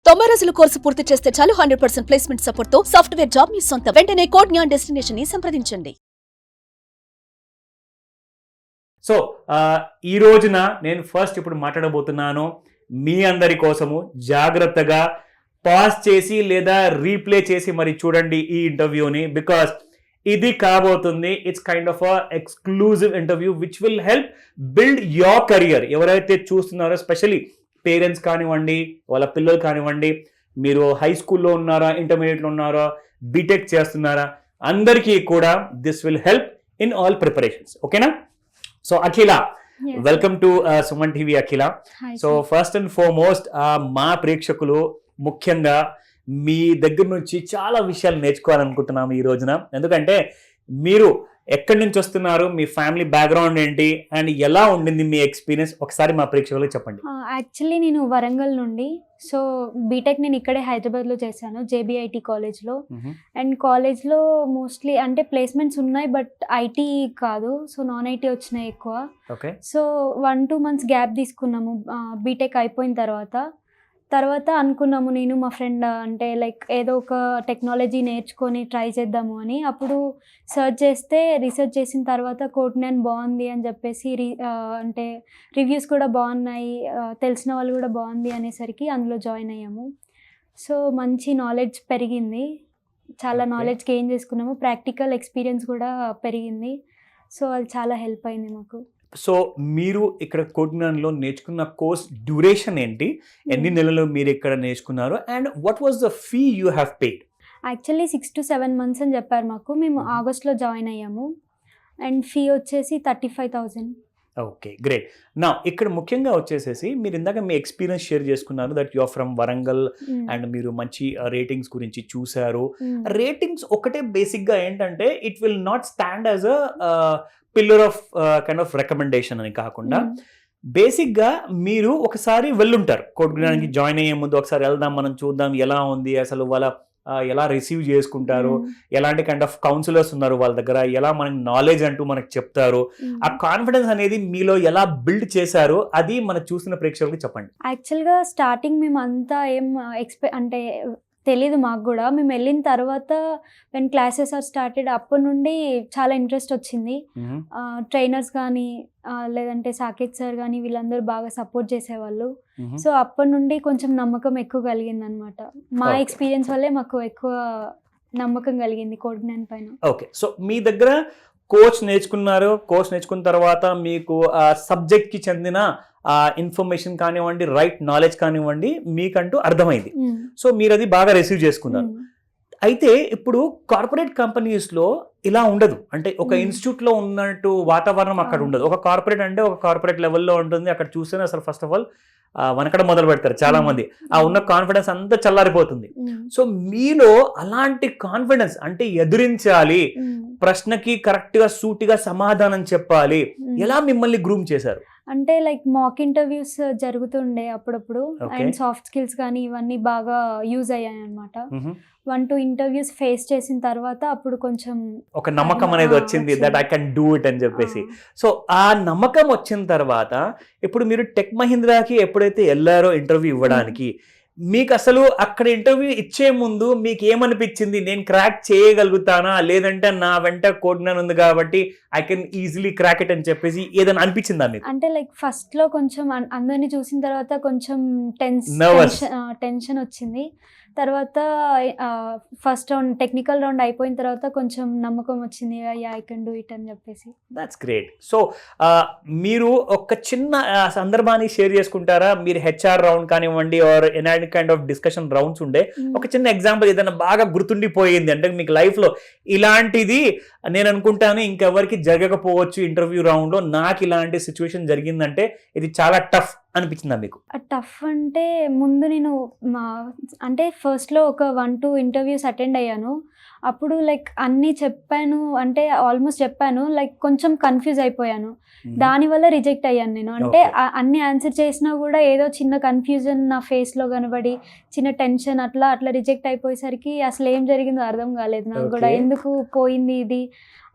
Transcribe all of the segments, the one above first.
90 రోజుల కోర్సు పూర్తి చేస్తే చాలు 100% ప్లేస్మెంట్ సపోర్ట్ తో సాఫ్ట్వేర్ జాబ్ మీ సొంతం. వెంటనే కోడ్ జ్ఞాన్ డెస్టినేషన్ ని సంప్రదించండి. సో ఈ రోజున నేను ఫస్ట్ ఇప్పుడు మాట్లాడబోతున్నాను మీ అందరి కోసము. జాగ్రత్తగా పాజ్ చేసి లేదా రీప్లే చేసి మరి చూడండి ఈ ఇంటర్వ్యూని, బికాస్ ఇది కాబోతుంది it's kind of exclusive interview which will help build your career. ఎవరైతే చూస్తున్నారో స్పెషలీ పేరెంట్స్ కానివ్వండి, వాళ్ళ పిల్లలు కానివ్వండి, మీరు హై స్కూల్లో ఉన్నారా, ఇంటర్మీడియట్లో ఉన్నారా, బీటెక్ చేస్తున్నారా, అందరికీ కూడా this will help in all preparations. ఓకేనా? So Akhila, welcome to Suman TV. Akhila, so first and foremost మా ప్రేక్షకులు ముఖ్యంగా మీ దగ్గర నుంచి చాలా విషయాలు నేర్చుకోవాలనుకుంటున్నాము ఈ రోజున. ఎందుకంటే మీరు ఎక్కడి నుంచి వస్తున్నారు, మీ ఫ్యామిలీ బ్యాక్గ్రౌండ్ ఏంటి, అండ్ ఎలా ఉండింది మీ ఎక్స్పీరియన్స్, ఒకసారి మా ప్రేక్షకులకు చెప్పండి. యాక్చువల్లీ నేను వరంగల్ నుండి, సో బీటెక్ నేను ఇక్కడే హైదరాబాద్లో చేశాను, జేబీఐటీ కాలేజ్లో. అండ్ కాలేజ్లో మోస్ట్లీ అంటే ప్లేస్మెంట్స్ ఉన్నాయి, బట్ ఐటీ కాదు, సో నాన్ ఐటీ వచ్చినాయి ఎక్కువ. ఓకే. సో 1-2 months గ్యాప్ తీసుకున్నాము బీటెక్ అయిపోయిన తర్వాత అనుకున్నాము నేను మా ఫ్రెండ్, అంటే లైక్ ఏదో ఒక టెక్నాలజీ నేర్చుకొని ట్రై చేద్దాము అని. అప్పుడు రీసెర్చ్ చేసిన తర్వాత కోడ్ జ్ఞాన్ బాగుంది అని చెప్పేసి అంటే రివ్యూస్ కూడా బాగున్నాయి, తెలిసిన వాళ్ళు కూడా బాగుంది అనేసరికి అందులో జాయిన్ అయ్యాము. సో మంచి నాలెడ్జ్ పెరిగింది, చాలా నాలెడ్జ్ గెయిన్ చేసుకున్నాము, ప్రాక్టికల్ ఎక్స్పీరియన్స్ కూడా పెరిగింది. సో అది చాలా హెల్ప్ అయింది మాకు. సో మీరు ఇక్కడ కోడ్ జ్ఞాన్లో నేర్చుకున్న కోర్స్ డ్యూరేషన్ ఏంటి, ఎన్ని నెలలు మీరు ఇక్కడ నేర్చుకున్నారు, and what was the fee you have paid? Actually 6 to 7 months అని చెప్పారు మాకు. మేము ఆగస్ట్లో జాయిన్ అయ్యాము అండ్ ఫీ వచ్చేసి 35,000. Okay, great. నా ఇక్కడ ముఖ్యంగా వచ్చేసేసి మీరు ఇందాక మీ ఎక్స్పీరియన్స్ షేర్ చేసుకున్నారు that you are from Warangal and మీరు మంచి రేటింగ్స్ గురించి చూశారు. రేటింగ్స్ ఒకటే బేసిక్గా ఏంటంటే it will not stand as a pillar of kind of recommendation అని కాకుండా బేసిక్గా మీరు ఒకసారి వెళ్ళుంటారు కోడ్ జ్ఞానానికి జాయిన్ అయ్యే ముందు, ఒకసారి వెళ్దాం మనం చూద్దాం ఎలా ఉంది, అసలు వాళ్ళ ఎలా రిసీవ్ చేసుకుంటారు, ఎలాంటి కైండ్ ఆఫ్ కౌన్సిలర్స్ ఉన్నారు వాళ్ళ దగ్గర, ఎలా మనకి నాలెడ్జ్ అంటూ మనకు చెప్తారు, ఆ కాన్ఫిడెన్స్ అనేది మీలో ఎలా బిల్డ్ చేశారు, అది మన చూసిన ప్రేక్షకులకు చెప్పండి. యాక్చువల్గా స్టార్టింగ్ మేము అంతా ఏం అంటే తెలీదు మాకు కూడా. మేము వెళ్ళిన తర్వాత వెన్ క్లాసెస్ ఆర్ స్టార్టెడ్ అప్పటి నుండి చాలా ఇంట్రెస్ట్ వచ్చింది. ట్రైనర్స్ కానీ లేదంటే సాకేత్ సార్ కానీ వీళ్ళందరూ బాగా సపోర్ట్ చేసేవాళ్ళు. సో అప్పటి నుండి కొంచెం నమ్మకం ఎక్కువ కలిగింది అనమాట. మా ఎక్స్పీరియన్స్ వల్లే మాకు ఎక్కువ నమ్మకం కలిగింది కోడ్ జ్ఞాన్ పైన. ఓకే, సో మీ దగ్గర కోర్స్ నేర్చుకున్నారు, కోర్స్ నేర్చుకున్న తర్వాత మీకు ఆ సబ్జెక్ట్కి చెందిన ఇన్ఫర్మేషన్ కానివ్వండి, రైట్ నాలెడ్జ్ కానివ్వండి మీకంటూ అర్థమైంది. సో మీరు అది బాగా రిసీవ్ చేసుకున్నారు. అయితే ఇప్పుడు కార్పొరేట్ కంపెనీస్లో ఇలా ఉండదు, అంటే ఒక ఇన్స్టిట్యూట్లో ఉన్నట్టు వాతావరణం అక్కడ ఉండదు. ఒక కార్పొరేట్ అంటే ఒక కార్పొరేట్ లెవెల్లో ఉంటుంది. అక్కడ చూస్తేనే అసలు ఫస్ట్ ఆఫ్ ఆల్ వనకడం మొదలు పెడతారు చాలా మంది, ఆ ఉన్న కాన్ఫిడెన్స్ అంతా చల్లారిపోతుంది. సో మీలో అలాంటి కాన్ఫిడెన్స్, అంటే ఎదురించాలి, ప్రశ్నకి కరెక్ట్ గా సూటిగా సమాధానం చెప్పాలి, ఎలా మిమ్మల్ని గ్రూమ్ చేశారు? అంటే లైక్ మాక్ ఇంటర్వ్యూస్ జరుగుతుండే అప్పుడప్పుడు, అండ్ సాఫ్ట్ స్కిల్స్ కానీ ఇవన్నీ బాగా యూజ్ అయ్యాయి అనమాట. 1-2 interviews ఫేస్ చేసిన తర్వాత అప్పుడు కొంచెం ఒక నమ్మకం అనేది వచ్చింది that I can do it అని చెప్పేసి. సో ఆ నమ్మకం వచ్చిన తర్వాత ఇప్పుడు మీరు టెక్ మహీంద్రాకి ఎప్పుడైతే వెళ్ళారో ఇంటర్వ్యూ ఇవ్వడానికి, మీకు అసలు అక్కడ ఇంటర్వ్యూ ఇచ్చే ముందు మీకు ఏమనిపించింది? నేను క్రాక్ చేయగలుగుతానా, లేదంటే నా వెంట కోడ్ జ్ఞాన్ ఉంది కాబట్టి I can easily crack it అని చెప్పేసి ఏదైనా అనిపించిందా మీకు? అంటే లైక్ ఫస్ట్ లో కొంచెం అందరినీ చూసిన తర్వాత కొంచెం టెన్షన్ వచ్చింది. తర్వాత ఫస్ట్ రౌండ్ టెక్నికల్ రౌండ్ అయిపోయిన తర్వాత కొంచెం నమ్మకం వచ్చింది, ఐ కెన్ డూ ఇట్ అని చెప్పేసి. That's great. సో మీరు ఒక చిన్న సందర్భాన్ని షేర్ చేసుకుంటారా? మీరు హెచ్ఆర్ రౌండ్ కానివ్వండి or any kind of discussion rounds ఉండే ఒక చిన్న ఎగ్జాంపుల్ ఏదైనా బాగా గుర్తుండిపోయింది అంటే మీకు లైఫ్లో ఇలాంటిది నేను అనుకుంటాను ఇంకెవరికి జరగకపోవచ్చు ఇంటర్వ్యూ రౌండ్లో, నాకు ఇలాంటి సిచ్యువేషన్ జరిగిందంటే ఇది చాలా టఫ్ అనిపించిందా మీకు? టఫ్ అంటే ముందు నేను అంటే ఫస్ట్లో ఒక 1-2 interviews అటెండ్ అయ్యాను. అప్పుడు లైక్ అన్నీ చెప్పాను, అంటే ఆల్మోస్ట్ చెప్పాను, లైక్ కొంచెం కన్ఫ్యూజ్ అయిపోయాను. దానివల్ల రిజెక్ట్ అయ్యాను నేను. అంటే అన్ని ఆన్సర్ చేసినా కూడా ఏదో చిన్న కన్ఫ్యూజన్ నా ఫేస్లో కనబడి, చిన్న టెన్షన్, అట్లా రిజెక్ట్ అయిపోయేసరికి అసలు ఏం జరిగిందో అర్థం కాలేదు నాకు కూడా. ఎందుకు పోయింది ఇది,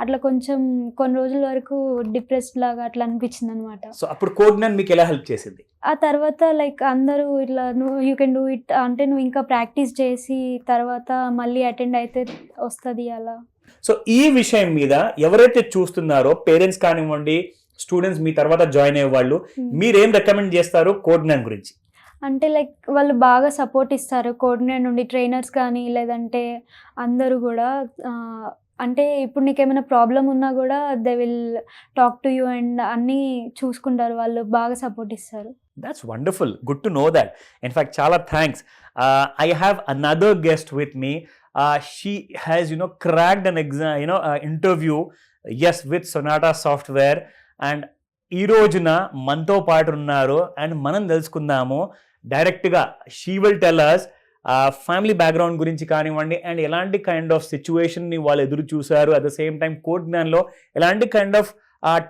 అట్లా కొంచెం కొన్ని రోజుల వరకు డిప్రెస్డ్ లాగా అట్లా అనిపించింది అనమాట. సో అప్పుడు కోడ్ జ్ఞాన్ మీకు ఎలా హెల్ప్ చేసింది? ఆ తర్వాత లైక్ అందరూ ఇట్లా నువ్వు యూ కెన్ డూ ఇట్ అంటే నువ్వు ఇంకా ప్రాక్టీస్ చేసి తర్వాత మళ్ళీ అటెండ్ అయితే వస్తుంది అలా. సో ఈ విషయం మీద ఎవరైతే చూస్తున్నారో పేరెంట్స్ కానివ్వండి, స్టూడెంట్స్ మీ తర్వాత జాయిన్ అయ్యే వాళ్ళు, మీరేం రికమెండ్ చేస్తారు కోడ్9 గురించి? అంటే లైక్ వాళ్ళు బాగా సపోర్ట్ ఇస్తారు కోఆర్డినేటర్ నుండి, ట్రైనర్స్ కానీ లేదంటే అందరూ కూడా. అంటే ఇప్పుడు నీకు ఏమైనా ప్రాబ్లం ఉన్నా కూడా they will talk to you and అన్నీ చూసుకుంటారు, వాళ్ళు బాగా సపోర్ట్ ఇస్తారు. That's wonderful. Good to know that. In fact, chala thanks. I have another guest with me. She has, cracked an exam, interview, yes, with Sonata Software. And ఈ రోజున మనతో పాటు ఉన్నారు అండ్ మనం తెలుసుకుందాము డైరెక్ట్గా. She will tell us family background గురించి కానివ్వండి, అండ్ ఎలాంటి కైండ్ ఆఫ్ సిచ్యువేషన్ని వాళ్ళు ఎదురు చూశారు, అట్ ద సేమ్ టైం కోడ్9లో ఎలాంటి కైండ్ ఆఫ్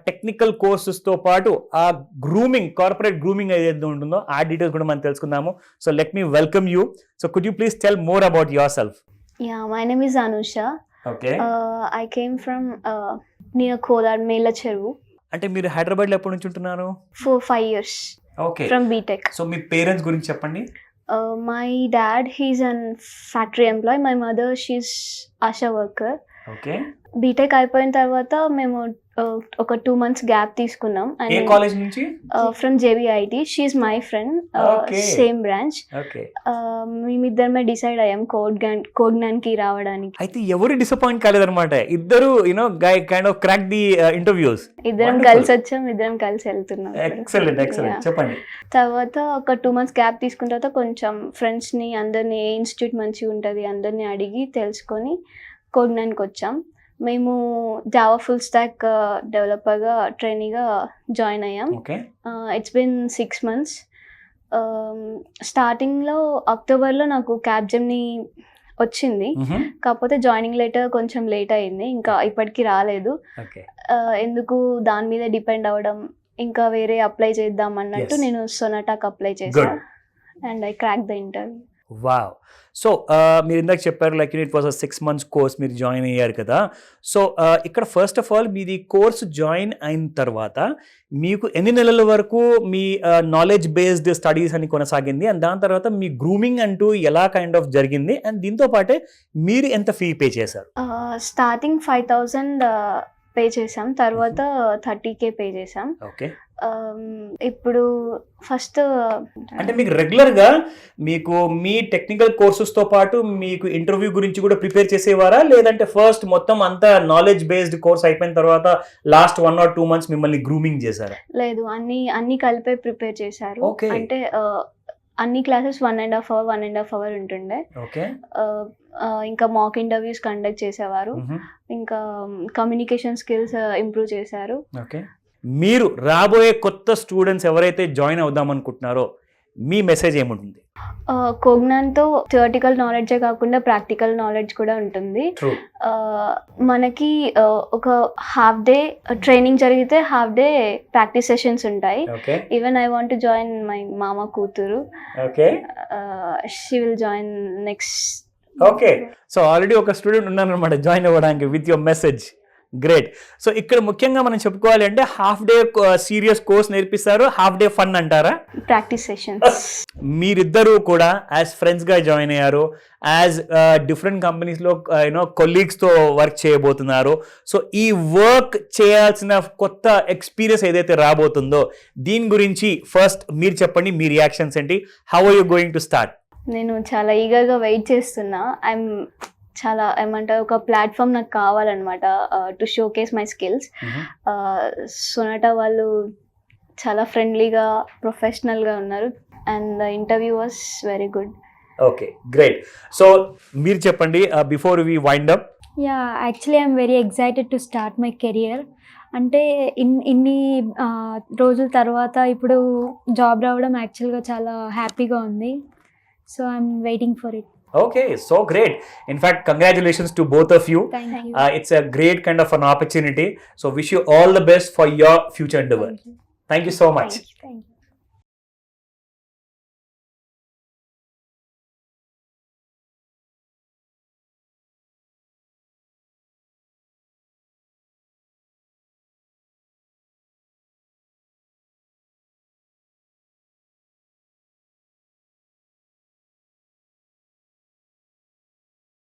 టెక్నికల్ కోర్సెస్తో పాటు ఆ గ్రూమింగ్, కార్పొరేట్ గ్రూమింగ్ ఏదైతే ఉంటుందో ఆ డీటెయిల్స్ కూడా మనం తెలుసుకుందాము. So let me welcome you. So could you please tell more about your self? Yeah, my name is Anusha. Okay. I came from near Kodad, Melacheru. అంటే మీరు హైదరాబాద్లో ఎప్పటి నుంచి ఉంటున్నారు? 4-5 years okay. from BTech. So me parents గురించి చెప్పండి. My dad, he's a factory employee. My mother, she's ASHA worker. Okay. BTech అయిపోయిన తర్వాత మేము ఒక 2 months గ్యాప్ తీసుకున్నాం. ఏ కాలేజ్ నుంచి? From JBIT. She my friend, same branch. Okay. మేమిద్దరమే డిసైడ్ అయ్యాం కోడ్9కి రావడానికి. అయితే ఎవరు డిసప్పాయింట్ కాలేదన్నమాట, ఇద్దరు kind of crack the interviews. ఇద్దరం కలిసి వచ్చాం, ఇద్దరం కలిసి వెళ్తున్నాం. Excellent excellent. చెప్పండి. తర్వాత ఒక 2 months గ్యాప్ తీసుకున్న తర్వాత కొంచెం ఫ్రెండ్స్ని అందరినీ ఏ ఇన్స్టిట్యూట్ మంచిగా ఉంటుంది అందరినీ అడిగి తెలుసుకొని కోడ్9కి వచ్చాం. మేము జావా ఫుల్ స్టాక్ డెవలపర్గా ట్రైనీగా జాయిన్ అయ్యాం. It's been 6 months. స్టార్టింగ్లో అక్టోబర్లో నాకు క్యాప్జెమ్ని వచ్చింది, కాకపోతే జాయినింగ్ లెటర్ కొంచెం లేట్ అయింది, ఇంకా ఇప్పటికీ రాలేదు. ఎందుకు దాని మీద డిపెండ్ అవ్వడం, ఇంకా వేరే అప్లై చేద్దాం అన్నట్టు నేను సొనాటాకి అప్లై చేశాను and I crack the interview. Wow. So మీరు ఇందాక చెప్పారు like it was 6 months course మీరు జాయిన్ అయ్యారు కదా. సో ఇక్కడ ఫస్ట్ ఆఫ్ ఆల్ మీది కోర్స్ జాయిన్ అయిన తర్వాత మీకు ఎన్ని నెలల వరకు మీ నాలెడ్జ్ బేస్డ్ స్టడీస్ అని కొనసాగింది, అండ్ దాని తర్వాత మీ గ్రూమింగ్ అంటూ ఎలా కైండ్ ఆఫ్ జరిగింది, అండ్ దీంతో పాటే మీరు ఎంత ఫీ పే చేశారు? స్టార్టింగ్ 5,000 పే చేసాం, తర్వాత 30K పే చేసాం. ఓకే. ఇప్పుడు ఫస్ట్ అంటే మీకు రెగ్యులర్గా మీకు మీ టెక్నికల్ కోర్సెస్తో పాటు మీకు ఇంటర్వ్యూ గురించి కూడా ప్రిపేర్ చేసేవారా, లేదంటే ఫస్ట్ మొత్తం అంతా నాలెడ్జ్ బేస్డ్ కోర్స్ అయిపోయిన తర్వాత లాస్ట్ 1 or 2 months మిమ్మల్ని గ్రూమింగ్ చేశారా? లేదు, అన్ని కలిపే ప్రిపేర్ చేశారు. అంటే అన్ని క్లాసెస్ 1.5 hour ఉంటుండే. ఓకే. ఇంకా మాక్ ఇంటర్వ్యూస్ కండక్ట్ చేసేవారు, ఇంకా కమ్యూనికేషన్ స్కిల్స్ ఇంప్రూవ్ చేశారు. ఓకే. మీరు రాబోయే కొత్త స్టూడెంట్స్ ఎవరైతే జాయిన్ అవుదాం అనుకుంటున్నారో మీ మెసేజ్ ఏముంటుంది? కోడ్9తో థియరిటికల్ నాలెడ్జే కాకుండా ప్రాక్టికల్ నాలెడ్జ్ కూడా ఉంటుంది. మనకి ఒక హాఫ్ డే ట్రైనింగ్ జరిగితే హాఫ్ డే ప్రాక్టీస్ సెషన్స్ ఉంటాయి. Even I want to join my మామ కూతురు, she will join next. Okay. So already ఒక స్టూడెంట్ ఉన్నారనమాట జాయిన్ అవ్వడానికి with your message. Great. So ఇక్కడ ముఖ్యంగా మనం చెప్పుకోవాలి అంటే హాఫ్ డే సీరియస్ కోర్స్ నేర్పిస్తారు, హాఫ్ డే ఫన్ అంటారా? Practice sessions. మీరిద్దరూ కూడా యాజ్ ఫ్రెండ్స్గా జాయిన్ అయ్యారు, యాజ్ డిఫరెంట్ కంపెనీస్లో కొలీగ్స్తో వర్క్ చేయబోతున్నారు. సో ఈ వర్క్ చేయాల్సిన కొత్త ఎక్స్పీరియన్స్ ఏదైతే రాబోతుందో దీని గురించి ఫస్ట్ మీరు చెప్పండి, మీ రియాక్షన్స్ ఏంటి? How are you going to start? నేను చాలా ఈగర్గా వెయిట్ చేస్తున్నా. చాలా ఏమంటారు, ఒక ప్లాట్ఫామ్ నాకు కావాలన్నమాట to showcase my skills. Sonata వాళ్ళు చాలా ఫ్రెండ్లీగా ప్రొఫెషనల్గా ఉన్నారు and the interview was very good. Okay, great. So మీరు చెప్పండి before we wind up. Actually I'm very excited to start my career. అంటే ఇన్ని రోజుల తర్వాత ఇప్పుడు జాబ్ రావడం యాక్చువల్గా చాలా హ్యాపీగా ఉంది. So I'm waiting for it. Okay, so great. In fact, congratulations to both of you. Thank you. It's a great kind of an opportunity. So wish you all the best for your future endeavor. Thank you so much. Thank you.